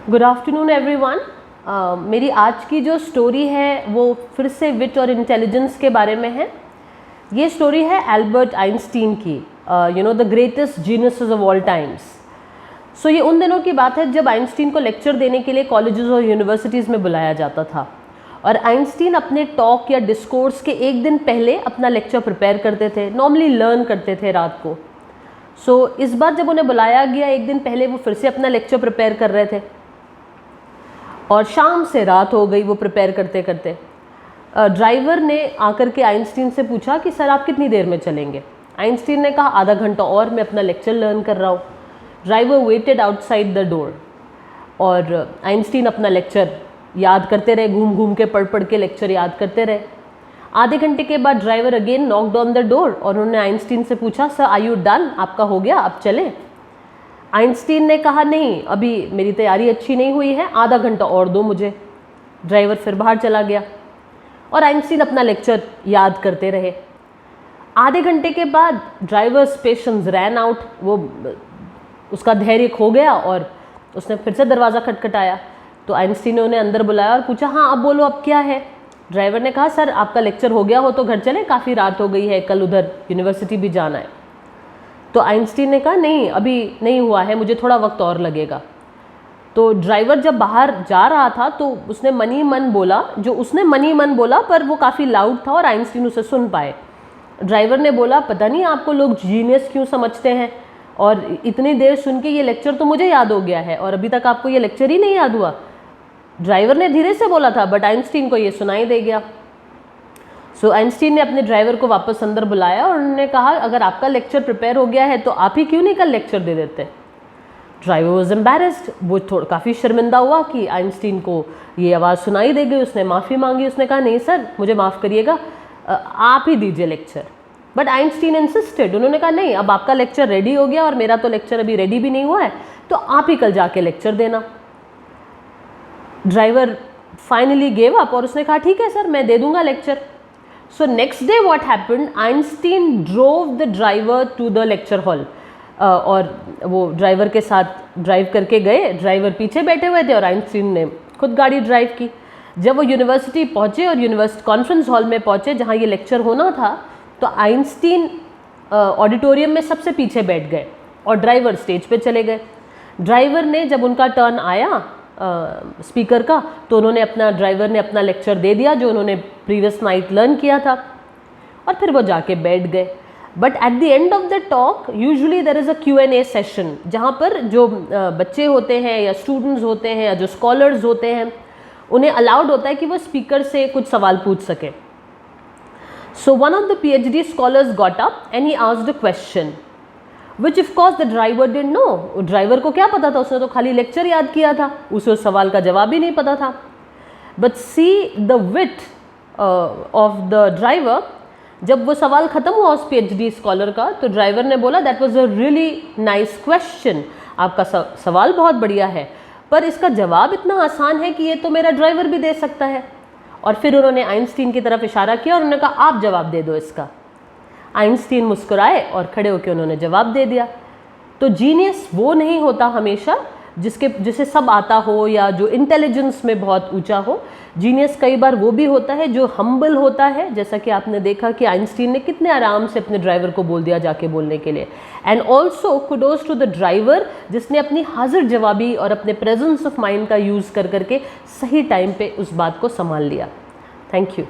Good afternoon everyone. मेरी आज की जो स्टोरी है वो फिर से विट और इंटेलिजेंस के बारे में है। ये स्टोरी है एल्बर्ट आइंस्टीन की, the greatest geniuses of all times. So ये उन दिनों की बात है जब आइंस्टीन को लेक्चर देने के लिए कॉलेजेस और यूनिवर्सिटीज़ में बुलाया जाता था, और आइंस्टीन अपने टॉक या डिस्कोर्स के एक दिन पहले अपना लेक्चर प्रिपेयर करते थे। नॉर्मली लर्न करते थे रात को। सो इस बार जब उन्हें बुलाया गया एक दिन पहले, वो फिर से अपना लेक्चर प्रिपेयर कर रहे थे और शाम से रात हो गई वो प्रिपेयर करते करते। ड्राइवर ने आकर के आइंस्टीन से पूछा कि सर आप कितनी देर में चलेंगे। आइंस्टीन ने कहा आधा घंटा और, मैं अपना लेक्चर लर्न कर रहा हूँ। Driver waited outside the door और आइंस्टीन अपना लेक्चर याद करते रहे, घूम घूम के पढ़ पढ़ के लेक्चर याद करते रहे। आधे घंटे के बाद driver again knocked on the door और उन्होंने आइंस्टीन से पूछा सर आर यू डन, आपका हो गया, अब चलें। आइंस्टीन ने कहा नहीं, अभी मेरी तैयारी अच्छी नहीं हुई है, आधा घंटा और दो मुझे। ड्राइवर फिर बाहर चला गया और आइंस्टीन अपना लेक्चर याद करते रहे। आधे घंटे के बाद ड्राइवर्स पेशेंस रैन आउट, वो उसका धैर्य खो गया और उसने फिर से दरवाज़ा खटखटाया। तो आइंस्टीन ने उन्हें अंदर बुलाया और पूछा हाँ अब बोलो अब क्या है। ड्राइवर ने कहा सर आपका लेक्चर हो गया हो तो घर चले, काफ़ी रात हो गई है, कल उधर यूनिवर्सिटी भी जाना है। तो आइंस्टीन ने कहा नहीं अभी नहीं हुआ है, मुझे थोड़ा वक्त और लगेगा। तो ड्राइवर जब बाहर जा रहा था तो उसने मन ही मन बोला, पर वो काफ़ी लाउड था और आइंस्टीन उसे सुन पाए। ड्राइवर ने बोला पता नहीं आपको लोग जीनियस क्यों समझते हैं, और इतनी देर सुन के ये लेक्चर तो मुझे याद हो गया है और अभी तक आपको ये लेक्चर ही नहीं याद हुआ। ड्राइवर ने धीरे से बोला था बट आइंस्टीन को ये सुनाई दे गया। सो आइंस्टीन ने अपने ड्राइवर को वापस अंदर बुलाया और उन्होंने कहा अगर आपका लेक्चर प्रिपेयर हो गया है तो आप ही क्यों नहीं कल लेक्चर दे देते। ड्राइवर वॉज एम्बेरेस्ड, वो काफ़ी शर्मिंदा हुआ कि आइंस्टीन को ये आवाज़ सुनाई दे गई। उसने माफ़ी मांगी, उसने कहा नहीं सर मुझे माफ़ करिएगा, आप ही दीजिए लेक्चर। बट आइंस्टीन इंसिस्टेड, उन्होंने कहा नहीं अब आपका लेक्चर रेडी हो गया और मेरा तो लेक्चर अभी रेडी भी नहीं हुआ है, तो आप ही कल जाके लेक्चर देना। ड्राइवर फाइनली गेव अप और उसने कहा ठीक है सर मैं दे दूंगा lecture. So next day what happened, Einstein drove the driver to the lecture hall, और वो ड्राइवर के साथ ड्राइव करके गए। ड्राइवर पीछे बैठे हुए थे और आइंस्टीन ने खुद गाड़ी ड्राइव की। जब वो यूनिवर्सिटी पहुँचे और यूनिवर्सिटी कॉन्फ्रेंस हॉल में पहुँचे जहाँ ये लेक्चर होना था, तो आइंस्टीन ऑडिटोरियम में सबसे पीछे बैठ गए और ड्राइवर स्टेज पे चले गए। ड्राइवर ने जब उनका टर्न आया स्पीकर का, तो ड्राइवर ने अपना लेक्चर दे दिया जो उन्होंने प्रीवियस नाइट लर्न किया था, और फिर वो जाके बैठ गए। But at the end of the talk usually there is a Q&A session, जहाँ पर जो बच्चे होते हैं या स्टूडेंट्स होते हैं या जो स्कॉलर्स होते हैं उन्हें अलाउड होता है कि वो स्पीकर से कुछ सवाल पूछ सकें। So one of the PhD scholars got up and he asked a question which of course the driver didn't know. Driver को क्या पता था, उसने तो खाली लेक्चर याद किया था, उसे उस सवाल का जवाब ही नहीं पता था। But see the wheat of the driver, जब वो सवाल ख़त्म हुआ उस PhD स्कॉलर का, तो ड्राइवर ने बोला that was a really nice question, आपका सवाल बहुत बढ़िया है, पर इसका जवाब इतना आसान है कि ये तो मेरा ड्राइवर भी दे सकता है। और फिर उन्होंने आइंस्टीन की तरफ इशारा किया और उन्होंने कहा आप जवाब दे दो इसका। आइंस्टीन मुस्कुराए और खड़े होकर उन्होंने जवाब दे दिया। तो जीनियस वो नहीं होता हमेशा जिसे सब आता हो या जो इंटेलिजेंस में बहुत ऊंचा हो। जीनियस कई बार वो भी होता है जो हम्बल होता है, जैसा कि आपने देखा कि आइंस्टीन ने कितने आराम से अपने ड्राइवर को बोल दिया जाके बोलने के लिए। And also kudos to the driver जिसने अपनी हाजिर जवाबी और अपने प्रेजेंस ऑफ माइंड का यूज़ कर करके सही टाइम पे उस बात को संभाल लिया। Thank you.